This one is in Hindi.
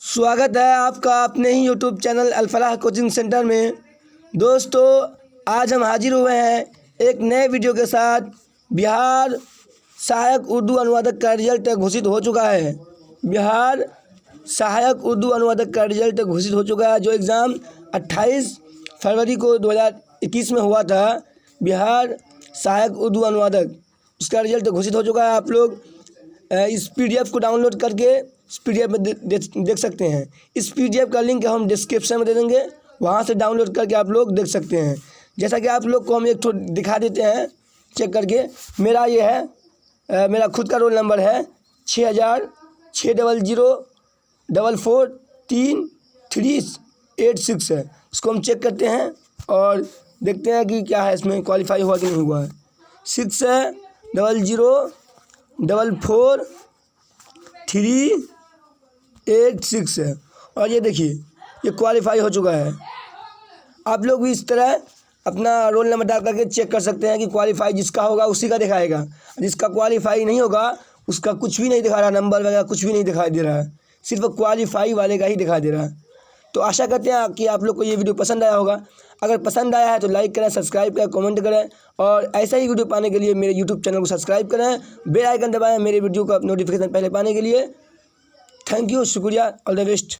स्वागत है आपका अपने ही YouTube channel Al Falah coaching centre में। दोस्तों, आज हम हाजिर हुए हैं एक नए वीडियो के साथ। बिहार सहायक उर्दू अनुवादक का रिजल्ट घोषित हो चुका है। बिहार सहायक उर्दू अनुवादक का रिजल्ट घोषित हो चुका है। जो एग्ज़ाम 28 फरवरी को 2021 में हुआ था, बिहार सहायक उर्दू अनुवादक, उसका रिजल्ट घोषित हो चुका है। आप लोग इस PDF को डाउनलोड करके इस PDF में देख सकते हैं। इस PDF का लिंक हम डिस्क्रिप्शन में दे देंगे, वहाँ से डाउनलोड करके आप लोग देख सकते हैं। जैसा कि आप लोग को हम एक ठो दिखा देते हैं चेक करके। मेरा ये है, मेरा खुद का रोल नंबर है 600060044386 है। इसको हम चेक करते हैं और देखते हैं कि क्या है, इसमें क्वालिफाई हुआ कि नहीं हुआ है। 6000044386 है और ये देखिए, ये क्वालिफाई हो चुका है। आप लोग भी इस तरह अपना रोल नंबर डाल करके चेक कर सकते हैं कि क्वालिफाई जिसका होगा उसी का दिखाएगा। जिसका क्वालिफाई नहीं होगा उसका कुछ भी नहीं दिखा रहा, नंबर वगैरह कुछ भी नहीं दिखाई दे रहा है, सिर्फ क्वालिफाई वाले का ही दिखाई दे रहा है। तो आशा करते हैं कि आप लोग को ये वीडियो पसंद आया होगा। अगर पसंद आया है तो लाइक करें, सब्सक्राइब करें, कमेंट करें और ऐसा ही वीडियो पाने के लिए मेरे यूट्यूब चैनल को सब्सक्राइब करें, बेल आइकन दबाएं मेरे वीडियो का नोटिफिकेशन पहले पाने के लिए। थैंक यू, शुक्रिया, ऑल द बेस्ट।